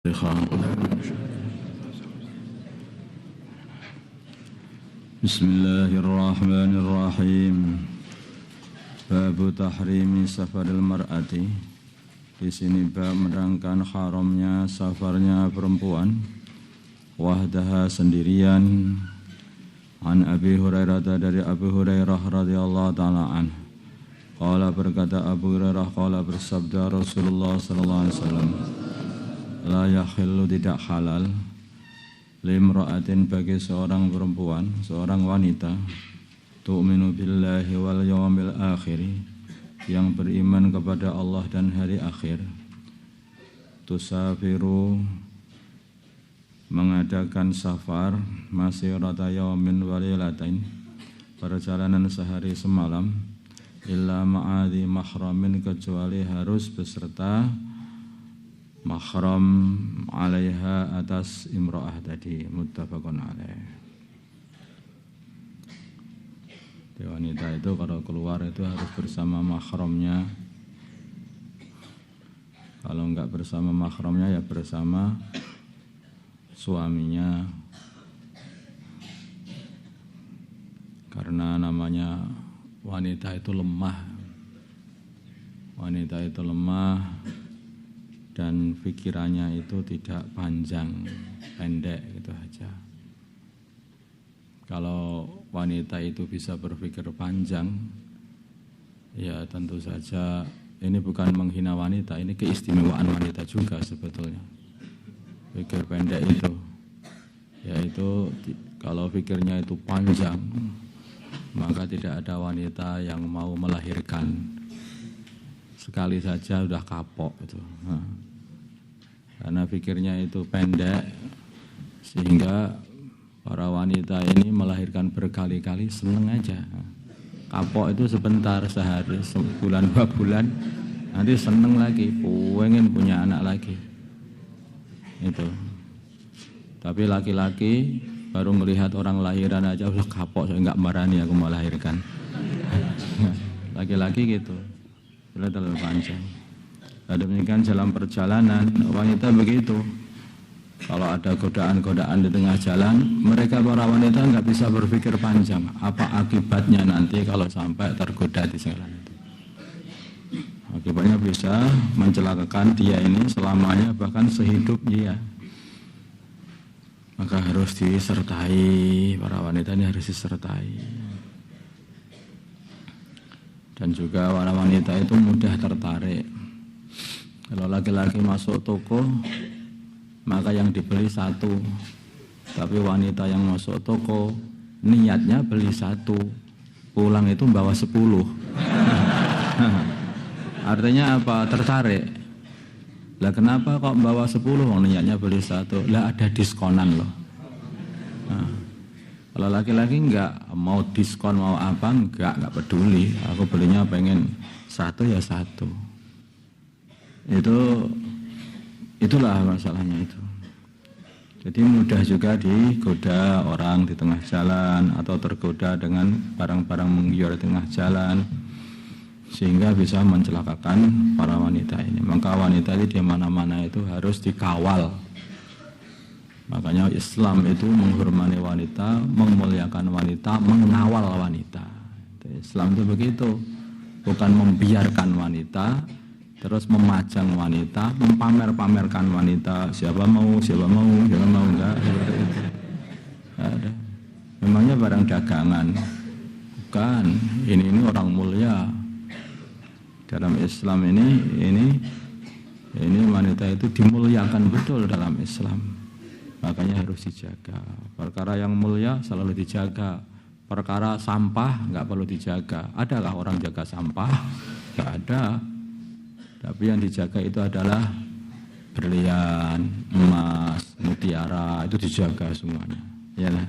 Bismillahirrahmanirrahim. Babu tahrimi safaril mar'ati. Di sini bab menerangkan haramnya safarnya perempuan wahdaha sendirian. An Abi Hurairah, dari Abu Hurairah radhiyallahu taala an. Qala, berkata Abu Hurairah, qala bersabda Rasulullah sallallahu alaihi wasallam, la yakhillu, tidak halal, limra'atin, bagi seorang perempuan, seorang wanita, tu'minu billahi wal yawmil akhir, yang beriman kepada Allah dan hari akhir, tusafiru, mengadakan safar, masirata yawmin walilatain, perjalanan sehari semalam, illa ma'adhi mahramin, kecuali harus beserta mahram alaiha, atas imro'ah tadi, muttafaqun alaih. Wanita itu kalau keluar itu harus bersama mahramnya. Kalau enggak bersama mahramnya ya bersama suaminya. Karena namanya wanita itu lemah. Wanita itu lemah dan pikirannya itu tidak panjang, pendek gitu aja. Kalau wanita itu bisa berpikir panjang, ya tentu saja ini bukan menghina wanita, ini keistimewaan wanita juga sebetulnya. Pikir pendek itu, yaitu kalau pikirnya itu panjang, maka tidak ada wanita yang mau melahirkan. Sekali saja sudah kapok itu. Karena pikirnya itu pendek, sehingga para wanita ini melahirkan berkali-kali seneng aja. Kapok itu sebentar, sehari, sebulan, 2 bulan, nanti seneng lagi, pengen punya anak lagi. Itu. Tapi laki-laki baru melihat orang lahiran aja udah kapok, saya nggak marani aku melahirkan. Laki-laki gitu, sudah terlalu panjang. Demikian dalam perjalanan wanita begitu. Kalau ada godaan-godaan di tengah jalan, mereka para wanita nggak bisa berpikir panjang. Apa akibatnya nanti kalau sampai tergoda di jalan itu? Akibatnya bisa mencelakakan dia ini selamanya, bahkan sehidup dia. Maka harus disertai, para wanita ini harus disertai. Dan juga para wanita itu mudah tertarik. Kalau laki-laki masuk toko, maka yang dibeli 1. Tapi wanita yang masuk toko, niatnya beli 1, pulang itu bawa 10. Artinya apa? Tertarik. Lah kenapa kok bawa 10? Niatnya beli 1. Lah ada diskonan loh. Nah, kalau laki-laki enggak mau diskon, mau apa, enggak peduli. Aku belinya pengen 1 ya 1. Itulah masalahnya itu. Jadi mudah juga digoda orang di tengah jalan, atau tergoda dengan barang-barang menggiur di tengah jalan, sehingga bisa mencelakakan para wanita ini. Maka wanita ini di mana-mana itu harus dikawal. Makanya Islam itu menghormati wanita, memuliakan wanita, mengawal wanita. Islam itu begitu, bukan membiarkan wanita, terus memajang wanita, mempamer-pamerkan wanita, siapa mau, enggak, seperti itu. Ada. Memangnya barang dagangan. Bukan, ini orang mulia. Dalam Islam ini wanita itu dimuliakan betul dalam Islam. Makanya harus dijaga. Perkara yang mulia selalu dijaga. Perkara sampah enggak perlu dijaga. Adakah orang jaga sampah? Enggak ada. Tapi yang dijaga itu adalah berlian, emas, mutiara, itu dijaga semuanya. Ya lah.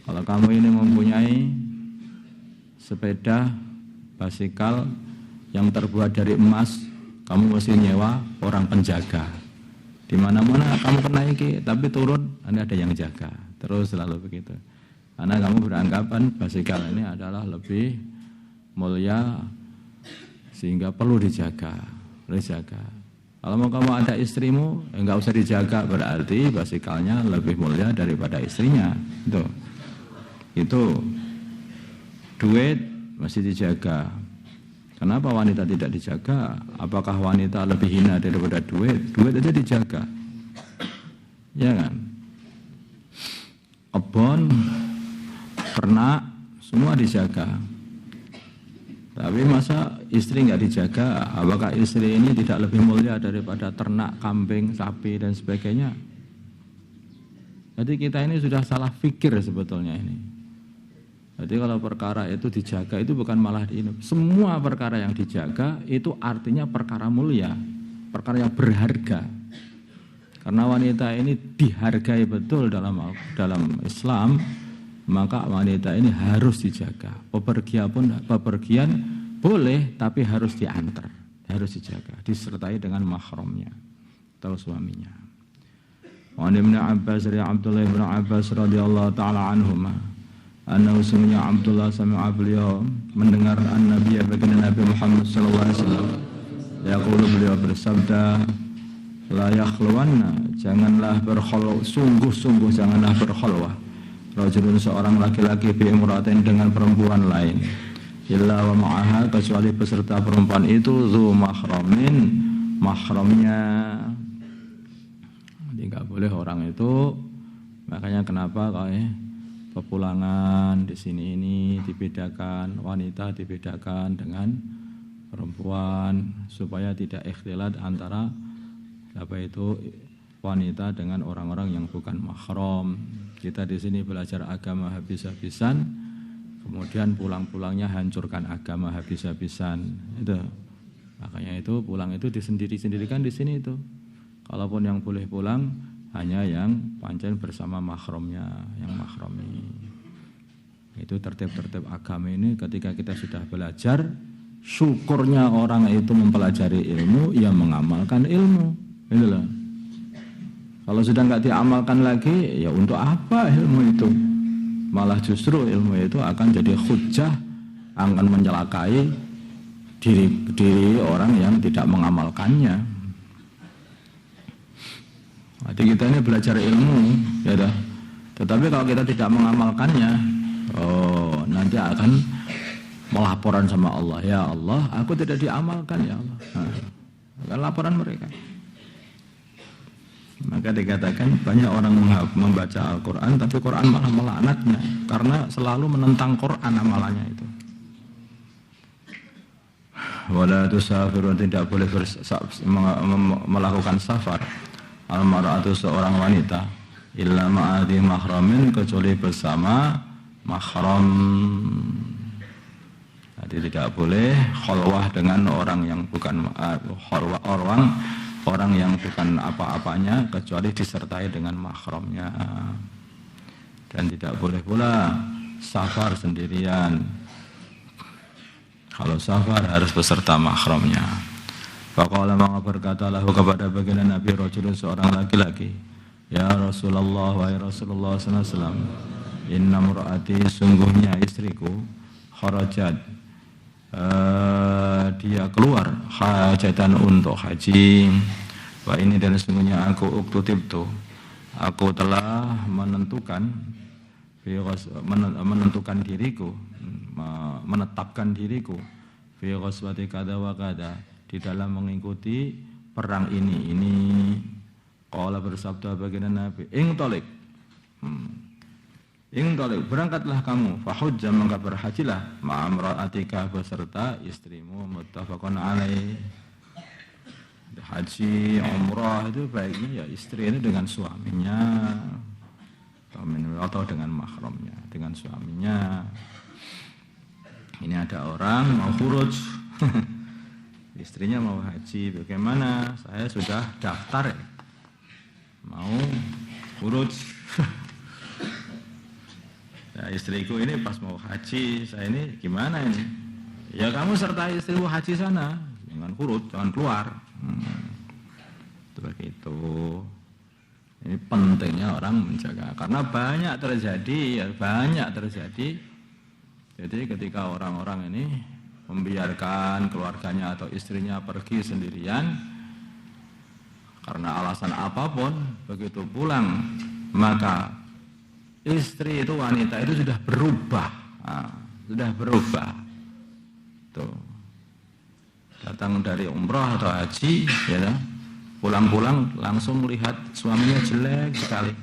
Kalau kamu ini mempunyai sepeda basikal yang terbuat dari emas, kamu mesti nyewa orang penjaga. Di mana-mana kamu naiki, tapi turun, ada yang jaga. Terus selalu begitu. Karena kamu beranggapan basikal ini adalah lebih mulia, sehingga perlu dijaga. Kalau mau kamu ada istrimu, enggak usah dijaga, berarti basikalnya lebih mulia daripada istrinya. Itu duit masih dijaga. Kenapa wanita tidak dijaga? Apakah wanita lebih hina daripada duit? Duit aja dijaga. Ya kan? Kebun, ternak, semua dijaga. Tapi masa istri nggak dijaga? Apakah istri ini tidak lebih mulia daripada ternak, kambing, sapi dan sebagainya? Jadi kita ini sudah salah fikir sebetulnya ini. Jadi kalau perkara itu dijaga itu bukan malah semua perkara yang dijaga itu artinya perkara mulia, perkara yang berharga. Karena wanita ini dihargai betul dalam Islam, maka wanita ini harus dijaga. Bepergian boleh, tapi harus diantar, harus dijaga, disertai dengan mahramnya atau suaminya. Wa Ibnu Abbas dari Abdullah bin Abbas radhiyallahu taala anhuma, anna usmiya Abdullah sami'a beliau mendengar an-nabiy baginda Nabi Muhammad sallallahu alaihi wasallam yaqulu, beliau bersabda, la yakhluwanna, janganlah berkhulwah, sungguh-sungguh janganlah berkhulwah rajulun, seorang laki-laki bi imra'atin, dengan perempuan lain, illa wa ma'aha, kecuali beserta perempuan itu zu mahramin, mahramnya. Jadi enggak boleh orang itu, makanya kenapa pepulangan di sini ini dibedakan, wanita dibedakan dengan perempuan supaya tidak ikhtilat antara wanita dengan orang-orang yang bukan mahram. Kita di sini belajar agama habis-habisan, kemudian pulang-pulangnya hancurkan agama habis-habisan. Itu. Makanya itu pulang itu disendiri-sendirikan di sini itu. Kalaupun yang boleh pulang hanya yang pancen bersama mahramnya, yang mahrami. Itu tertib-tertib agama ini ketika kita sudah belajar, syukurnya orang itu mempelajari ilmu, ya mengamalkan ilmu. Itulah. Kalau sudah nggak diamalkan lagi, ya untuk apa ilmu itu? Malah justru ilmu itu akan jadi hujjah, akan mencelakai diri orang yang tidak mengamalkannya. Jadi kita ini belajar ilmu, ya dah. Tetapi kalau kita tidak mengamalkannya, nanti akan melaporan sama Allah. Ya Allah, aku tidak diamalkan, ya Allah. Akan laporan mereka. Maka dikatakan banyak orang membaca Al-Quran, tapi Quran malah melaknatnya karena selalu menentang Quran amalannya itu. Wala tusafiru, tidak boleh melakukan safar. Al-mar'atu, seorang wanita, illa ma'adhi mahramin, kecuali bersama mahram. Jadi tidak boleh khalwah dengan orang yang bukan orang yang bukan apa-apanya kecuali disertai dengan mahramnya. Dan tidak boleh pula safar sendirian. Kalau safar harus beserta mahramnya. Faqala, maka berkata lahu kepada baginda Nabi rajulun, seorang laki-laki, ya Rasulullah, wahai Rasulullah sallallahu alaihi wasallam, inna mur'ati, sungguhnya istriku, kharajat, dia keluar hajatan untuk haji. Wah, ini dan sesungguhnya aku uktutibtu, aku telah menentukan diriku, menetapkan diriku fi ghazwati kada wa kada, di dalam mengikuti perang ini. Qala, bersabda baginda Nabi, ingtolik, berangkatlah kamu, fahujja, maka berhajilah, ma'amra'atika, beserta istrimu, muttafaqun alaih. Haji, umrah itu baiknya ya istri ini dengan suaminya atau dengan mahramnya, dengan suaminya. Ini ada orang mau khuruj, istrinya mau haji, bagaimana? Saya sudah daftar ya, mau khuruj. Ya, istriku ini pas mau haji, saya ini gimana ini? Ya kamu sertai istrimu haji sana, jangan khuruj, jangan keluar. Begitu. Ini pentingnya orang menjaga, karena banyak terjadi. Jadi ketika orang-orang ini membiarkan keluarganya atau istrinya pergi sendirian, karena alasan apapun, begitu pulang maka istri itu, wanita itu sudah berubah. Sudah berubah. Tuh. Datang dari umrah atau haji, ya, pulang-pulang langsung melihat suaminya jelek sekali.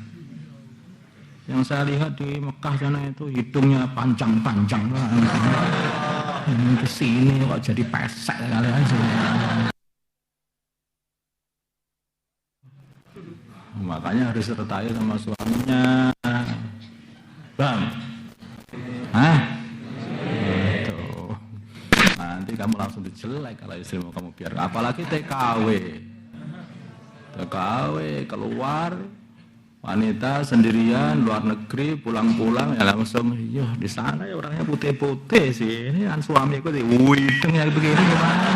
Yang saya lihat di Mekah sana itu hidungnya panjang-panjang lah. Ke sini kok jadi pesek kali aja. Makanya harus sertai sama suaminya. Bang. Tuh. Nanti kamu langsung dijelek kalau istrimu kamu biar. Apalagi TKW. TKW keluar. Wanita sendirian luar negeri pulang-pulang ya langsung di sana ya orangnya putih-putih sih, ini kan suamiku sih hidungnya begini gimana,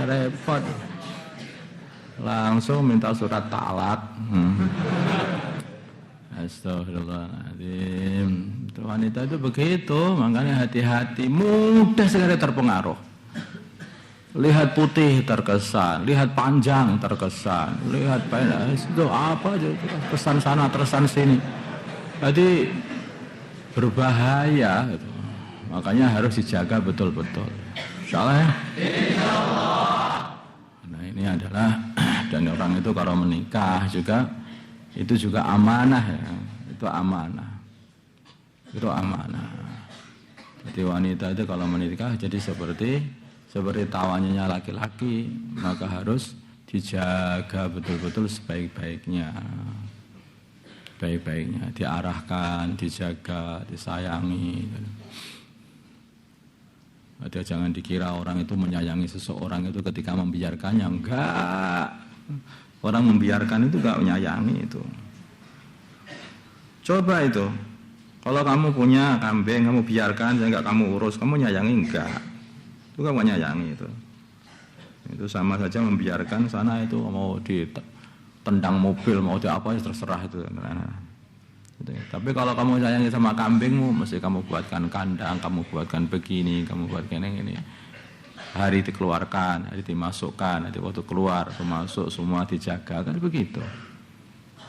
repot, langsung minta surat talak. Astagfirullahaladzim. Wanita itu begitu, makanya hati-hati, mudah sekali terpengaruh. Lihat putih terkesan, lihat panjang terkesan, lihat pendek itu apa aja kesan sana terkesan sini. Jadi berbahaya gitu. Makanya harus dijaga betul-betul. Insyaallah ya. Nah ini adalah dan orang itu kalau menikah juga itu juga amanah ya. Itu amanah. Itu amanah. Jadi wanita itu kalau menikah jadi seperti tawannya laki-laki, maka harus dijaga betul-betul sebaik-baiknya. Baik-baiknya, diarahkan, dijaga, disayangi. Jadi jangan dikira orang itu menyayangi seseorang itu ketika membiarkannya. Enggak. Orang membiarkan itu enggak menyayangi itu. Coba itu. Kalau kamu punya kambing, kamu biarkan, enggak kamu urus, kamu nyayangi enggak? Itu kan menyayangi itu. Itu sama saja membiarkan sana itu mau ditendang mobil, mau di apa terserah itu. Gitu. Tapi kalau kamu sayangi sama kambingmu, mesti kamu buatkan kandang, kamu buatkan begini, kamu buatkan yang ini. Hari dikeluarkan, hari dimasukkan, hari waktu keluar, masuk semua dijaga, kan begitu.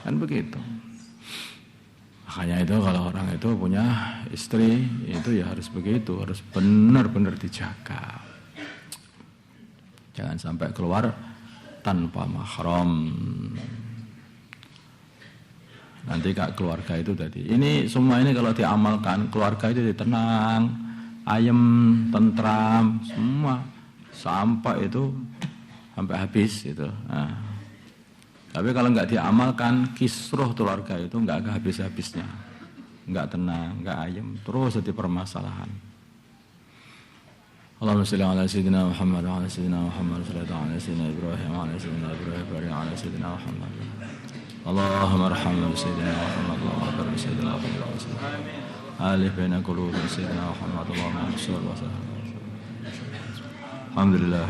Kan begitu. Makanya itu kalau orang itu punya istri itu ya harus begitu, harus benar-benar dijaga. Jangan sampai keluar tanpa mahram. Nanti kak keluarga itu tadi. Ini semua ini kalau diamalkan, keluarga itu tenang, ayem, tentram, semua sampai itu sampai habis itu. Nah. Tapi kalau enggak diamalkan, kisruh keluarga itu enggak ada habis-habisnya. Enggak tenang, enggak ayem, terus jadi permasalahan. Allahumma shalli ala sayyidina Muhammad wa ala sayyidina Muhammad sallallahu alaihi wasallam Ibrahim wa ala sayyidina Ibrahim wa ala sayyidina Muhammad. Allahumma arhamna sayyidina Muhammad wa ala sayyidina Muhammad. Alif baina qulubi sayyidina Muhammad Allahumma salli wa sallim. Alhamdulillah.